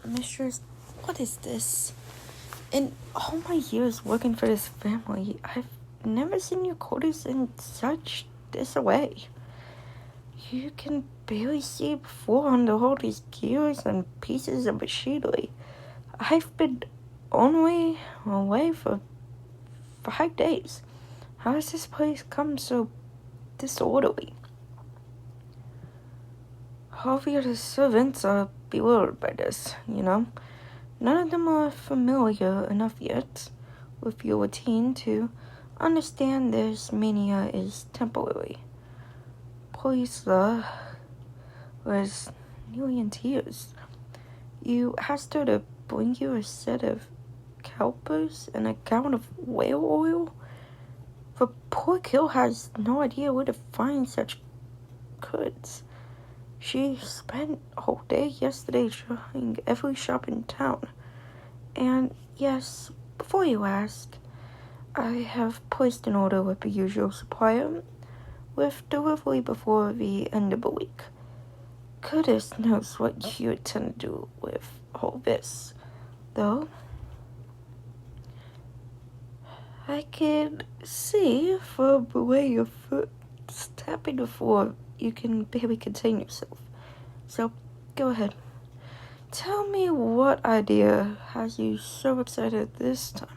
Mistress, what is this? In all my years working for this family, I've never seen your quarters in such disarray. You can barely see before under all these gears and pieces of machinery. I've been only away for 5 days. How has this place come so disorderly? All of your servants are bewildered by this, None of them are familiar enough yet with your routine to understand this mania is temporary. Poisla was nearly in tears. You asked her to bring you a set of calipers and a gallon of whale oil? The poor girl has no idea where to find such goods. She spent all day yesterday trying every shop in town. And yes, before you ask, I have placed an order with the usual supplier, with delivery before the end of the week. Goodness knows what you intend to do with all this, though. I can see from the way your foot's tapping the floor, you can barely contain yourself. So, go ahead. Tell me what idea has you so excited this time?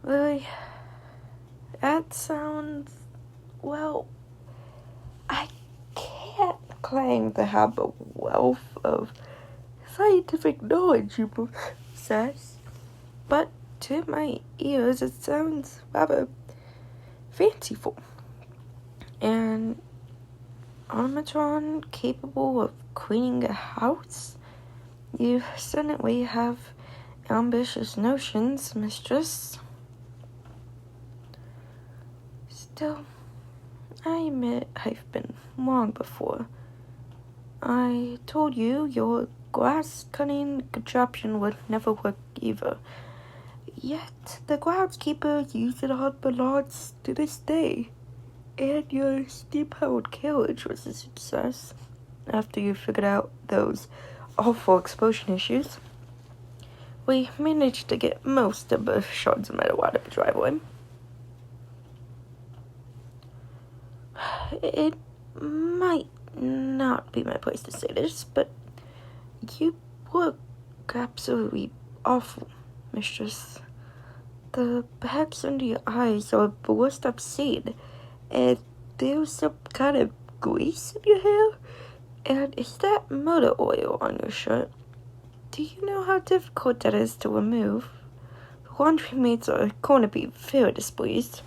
Really? That sounds... well, I can't claim to have a wealth of scientific knowledge you possess, but to my ears it sounds rather fanciful. An automaton capable of cleaning a house? You certainly have ambitious notions, mistress. Still, I admit I've been wrong before. I told you your glass cutting contraption would never work either. Yet the groundskeeper uses it on Ballards to this day. And your steam-powered carriage was a success after you figured out those awful explosion issues. We managed to get most of the shards of metal out of the driveway. It might not be my place to say this, but you look absolutely awful, mistress. The bags under your eyes are the worst I've seen. And there's some kind of grease in your hair? And is that motor oil on your shirt? Do you know how difficult that is to remove? The laundry maids are going to be very displeased.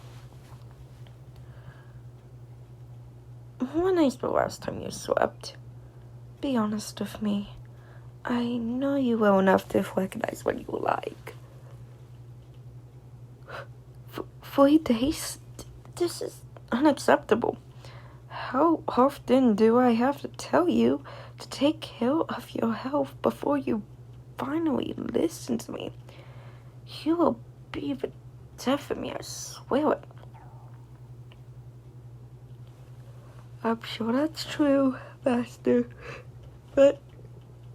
When is the last time you slept? Be honest with me. I know you well enough to recognize what you like. 3 days? This is unacceptable. How often do I have to tell you to take care of your health before you finally listen to me? You will be the death of me, I swear it. I'm sure that's true, Master, but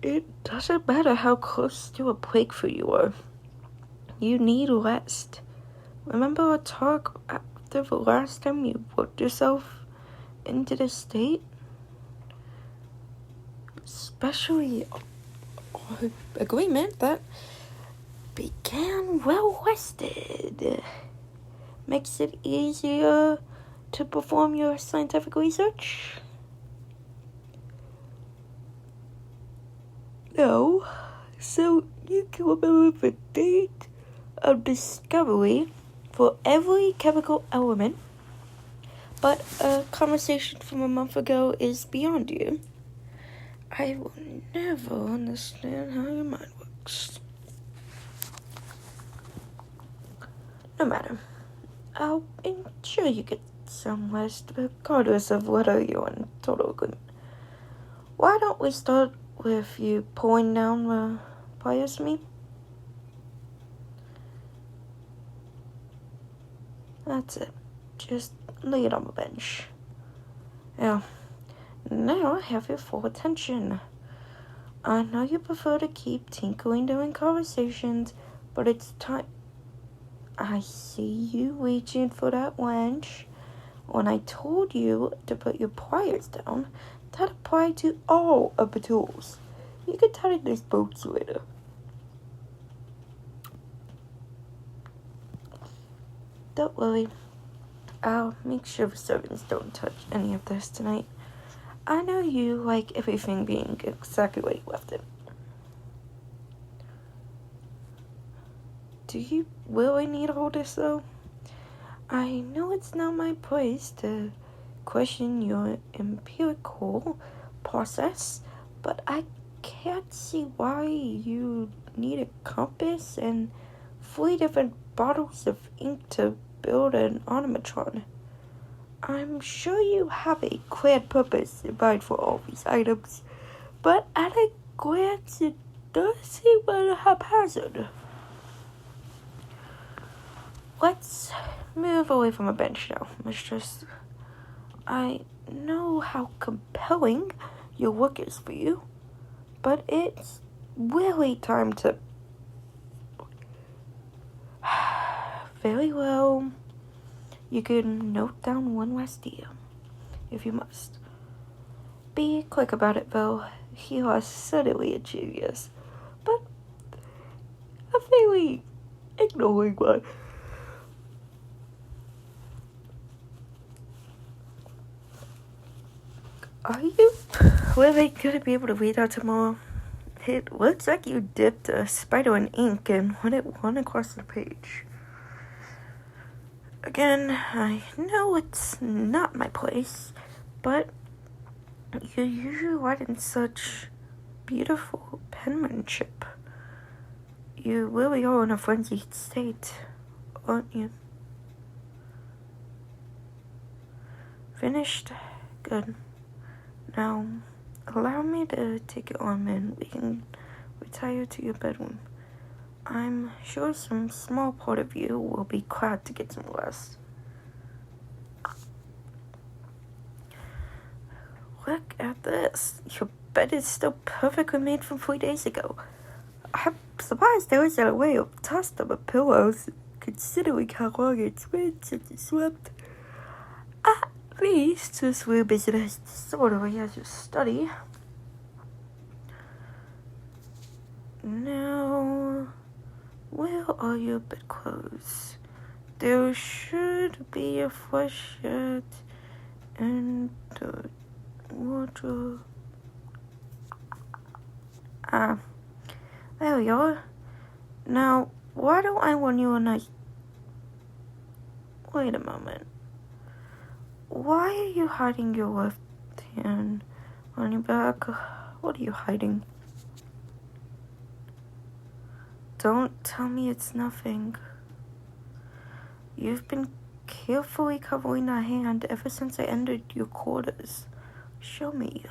it doesn't matter how close to a breakthrough you are. You need rest. Remember our talk after the last time you worked yourself into this state? Especially our agreement that began well rested. Makes it easier to perform your scientific research? No. So you can remember the date of discovery for every chemical element, but a conversation from a month ago is beyond you. I will never understand how your mind works. No matter. I'll ensure you get some rest, regardless of whether you're in total agreement. Why don't we start with you pulling down the pliers for me? That's it. Just lay it on the bench. Now Now I have your full attention. I know you prefer to keep tinkling during conversations, but it's time. I see you reaching for that wrench. When I told you to put your pliers down, that applied to all of the tools. You can tighten these bolts later. Don't worry. I'll make sure the servants don't touch any of this tonight. I know you like everything being exactly where you left it. Do you really need all this, though? I know it's not my place to question your empirical process, but I can't see why you need a compass and 3 different bottles of ink to build an automatron. I'm sure you have a clear purpose in mind for all these items, but at a glance it does seem a little haphazard. Let's move away from a bench now, mistress. I know how compelling your work is for you, but it's really time to... Very well. You can note down one last deal, if you must. Be quick about it, though. You are certainly a genius, but a very ignoring one. Are you really going to be able to read out tomorrow? It looks like you dipped a spider in ink and let it run across the page. Again, I know it's not my place, but you usually write in such beautiful penmanship. You really are in a frenzied state, aren't you? Finished? Good. Now, allow me to take your arm and we can retire to your bedroom. I'm sure some small part of you will be glad to get some rest. Look at this. Your bed is still perfectly made from 3 days ago. I'm surprised there isn't a way of tossed up pillows, considering how long it's been since you slept. At least this room isn't as disorderly as your study. Now, where are your bedclothes? There should be a fresh shirt and the wardrobe. There we are. Now, why don't I want you a nice... Wait a moment. Why are you hiding your left hand on your back? What are you hiding? Don't tell me it's nothing. You've been carefully covering that hand ever since I entered your quarters. Show me.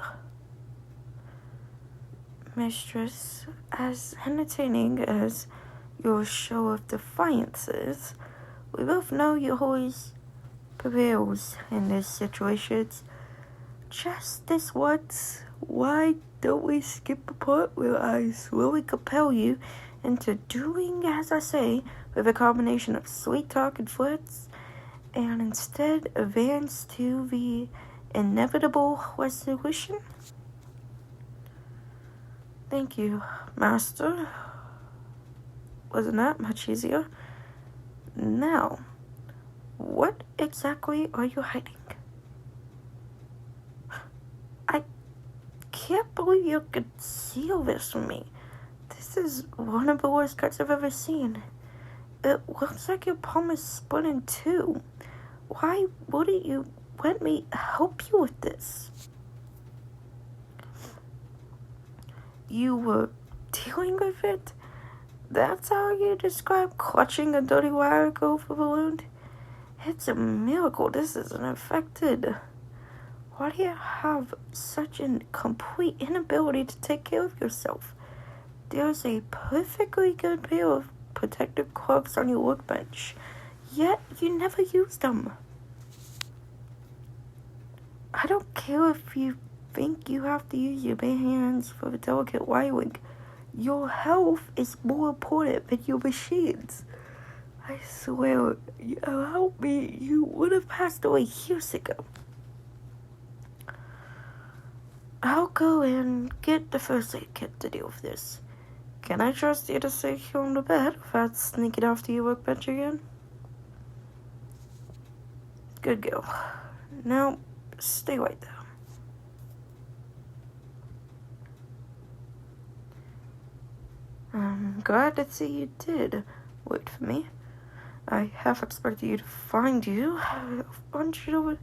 Mistress, as entertaining as your show of defiance is, we both know you always prevails in these situations. Just this once, why don't we skip the part where I slowly compel you into doing as I say with a combination of sweet talk and flirts, and instead advance to the inevitable resolution? Thank you, Master. Wasn't that much easier? Now, what exactly are you hiding? I can't believe you could conceal this from me. This is one of the worst cuts I've ever seen. It looks like your palm is split in two. Why wouldn't you let me help you with this? You were dealing with it? That's how you describe clutching a dirty wire over the wound? It's a miracle this isn't infected. Why do you have such a complete inability to take care of yourself? There's a perfectly good pair of protective gloves on your workbench, yet you never use them. I don't care if you think you have to use your bare hands for the delicate wiring. Your health is more important than your machines. I swear, help me, you would have passed away years ago. I'll go and get the first aid kit to deal with this. Can I trust you to stay here on the bed without sneaking off to your workbench again? Good girl. Now, stay right there. I'm glad to see you did wait for me. I half expected you to find you. I want you to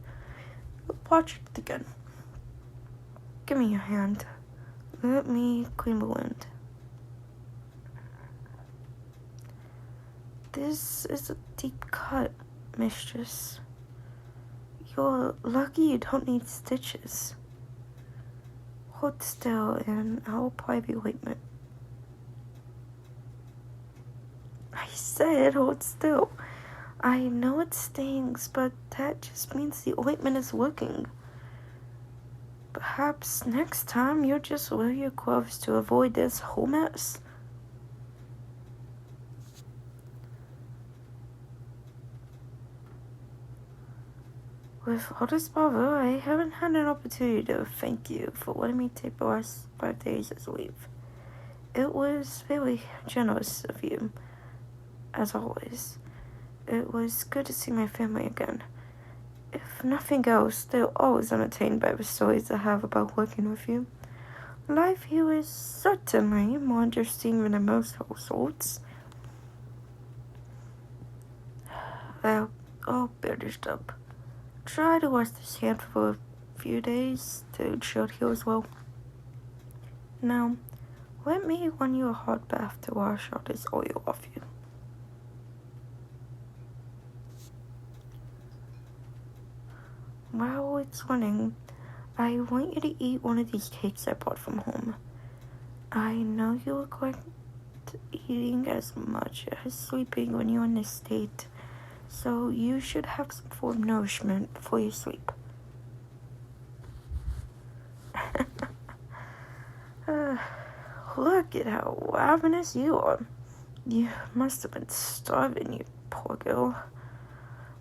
watch it again. Give me your hand. Let me clean the wound. This is a deep cut, mistress. You're lucky you don't need stitches. Hold still and I'll apply the ointment. I said hold still. I know it stings, but that just means the ointment is working. Perhaps next time you'll just wear your gloves to avoid this whole mess. With all this bother, I haven't had an opportunity to thank you for letting me take the last 5 days as leave. It was very generous of you, as always. It was good to see my family again. If nothing else, they're always entertained by the stories I have about working with you. Life here is certainly more interesting than in most households. Well, all bandaged up. Try to wash this hand for a few days to ensure it heals well. Now, let me run you a hot bath to wash all this oil off you. While it's running, I want you to eat one of these cakes I brought from home. I know you look like eating as much as sleeping when you're in this state, so you should have some form of nourishment before you sleep. Look at how ravenous you are. You must have been starving, you poor girl.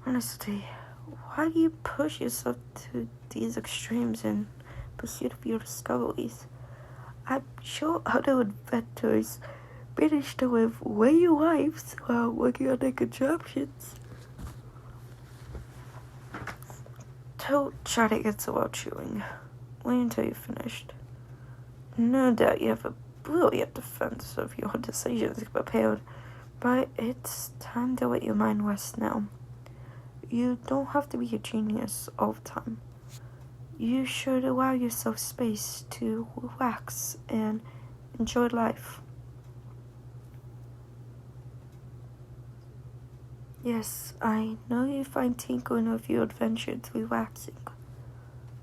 Honestly, why do you push yourself to these extremes in pursuit of your discoveries? I'm sure other inventors managed to live way lives while working on their contraptions. Don't try to get so loud chewing. Wait until you're finished. No doubt you have a brilliant defense of your decisions prepared, but it's time to let your mind rest now. You don't have to be a genius all the time. You should allow yourself space to relax and enjoy life. Yes, I know you find tinkering with your adventures relaxing,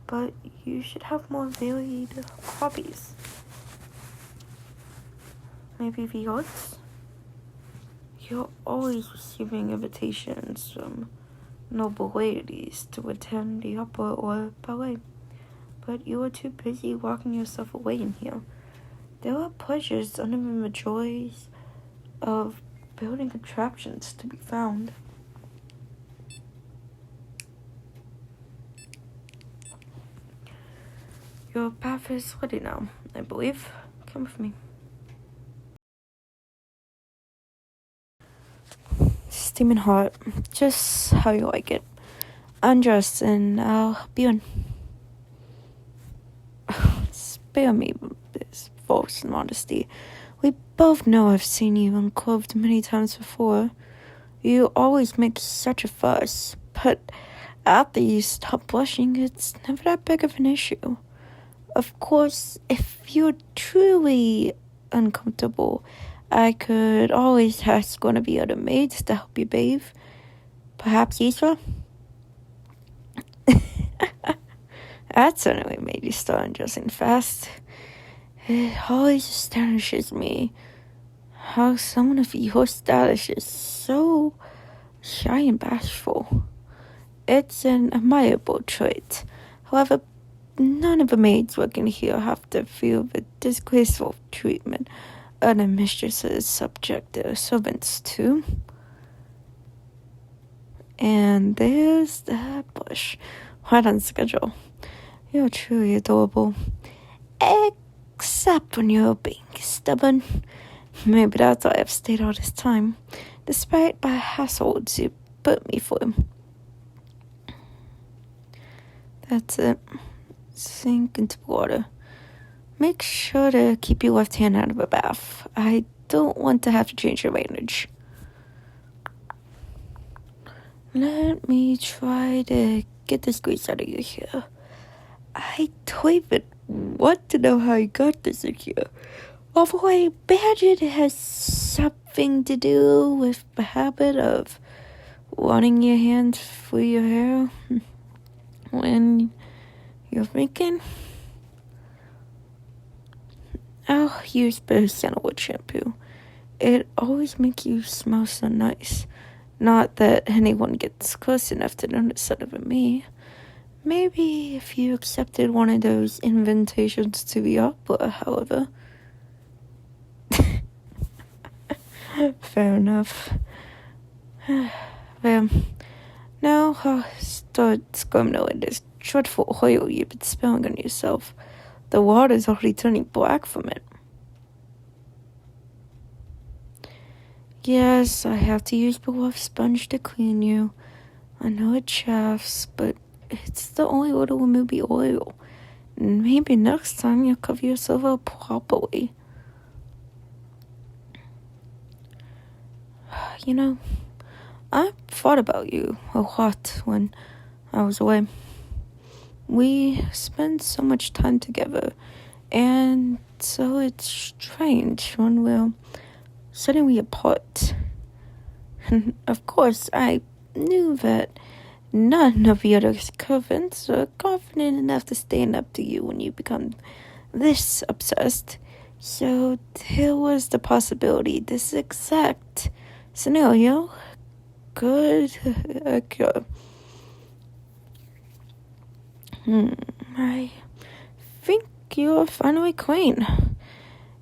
but you should have more varied hobbies. Maybe the arts? You're always receiving invitations from noble ladies to attend the opera or ballet, but you are too busy locking yourself away in here. There are pleasures under the joys of building contraptions to be found. Your bath is ready now, I believe. Come with me. Steaming hot, just how you like it. Undress and I'll help you in. Spare me this false modesty. We both know I've seen you unclothed many times before. You always make such a fuss, but after you stop blushing, it's never that big of an issue. Of course, if you're truly uncomfortable, I could always ask one of the other maids to help you bathe. Perhaps Isra? That certainly made you start undressing fast. It always astonishes me how someone of your status is so shy and bashful. It's an admirable trait. However, none of the maids working here have to feel the disgraceful treatment other mistresses subject their servants to. And there's that bush, right on schedule. You're truly adorable. Except when you're being stubborn. Maybe that's why I've stayed all this time, despite my hassles you put me through. That's it. Sink into water. Make sure to keep your left hand out of the bath. I don't want to have to change your bandage. Let me try to get this grease out of your hair. I don't even want to know how you got this in here. Although I imagine it has something to do with the habit of running your hands through your hair when you're thinking. I'll use better sandalwood shampoo. It always makes you smell so nice. Not that anyone gets close enough to notice other than me. Maybe if you accepted one of those invitations to the opera, however. Fair enough. Well, now I'll start squirming this dreadful oil you've been spilling on yourself. The water's already turning black from it. Yes, I have to use the rough sponge to clean you. I know it chafes, but it's the only way to remove the oil. And maybe next time you'll cover yourself up properly. You know, I thought about you a lot when I was away. We spend so much time together, and so it's strange when we're suddenly apart. And of course, I knew that none of the other servants are confident enough to stand up to you when you become this obsessed. So there was the possibility this exact scenario could occur. I think you're finally clean,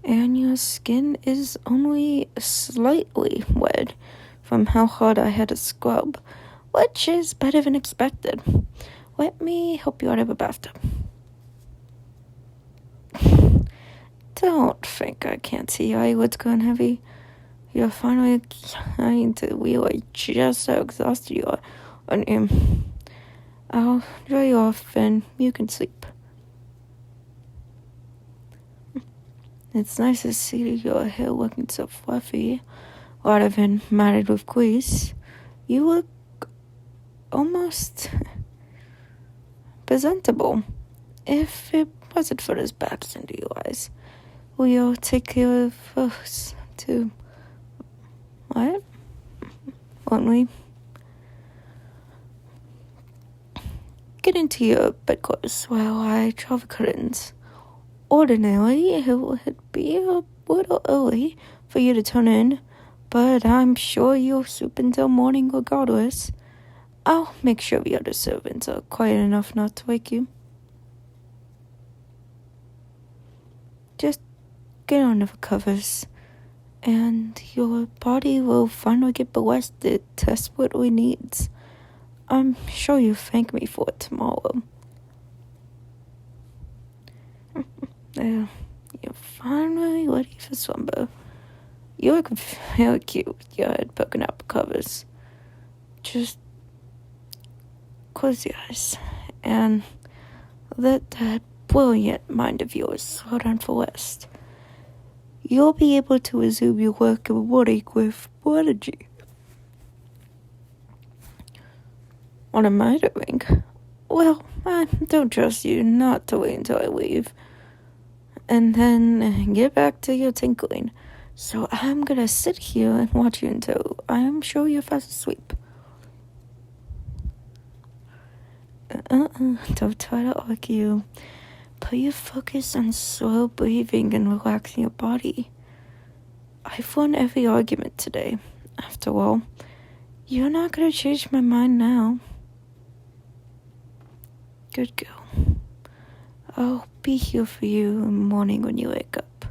and your skin is only slightly wet from how hard I had to scrub, which is better than expected. Let me help you out of the bathtub. Don't think I can't see your eyelids going heavy. You're finally trying to realize just how exhausted you are. I'll dry you off and you can sleep. It's nice to see your hair looking so fluffy rather than matted with grease. You look almost presentable. If it wasn't for those bags under your eyes, we'll take care of those too. What? Won't we? Get into your bedclothes while I draw the curtains. Ordinarily, it would be a little early for you to turn in, but I'm sure you'll sleep until morning regardless. I'll make sure the other servants are quiet enough not to wake you. Just get under the covers, and your body will finally get the rest it desperately needs. I'm sure you'll thank me for it tomorrow. You're finally ready for slumber. You look very cute with your head poking out the covers. Just close your eyes and let that brilliant mind of yours slow down for rest. You'll be able to resume your work in the morning with more energy. What am I doing? Well, I don't trust you not to wait until I leave. And then get back to your tinkling. So I'm gonna sit here and watch you until I'm sure you're fast asleep. Don't try to argue. Put your focus on slow breathing and relaxing your body. I've won every argument today. After all, you're not gonna change my mind now. Good girl. I'll be here for you in the morning when you wake up.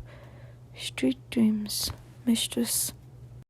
Sweet dreams, mistress.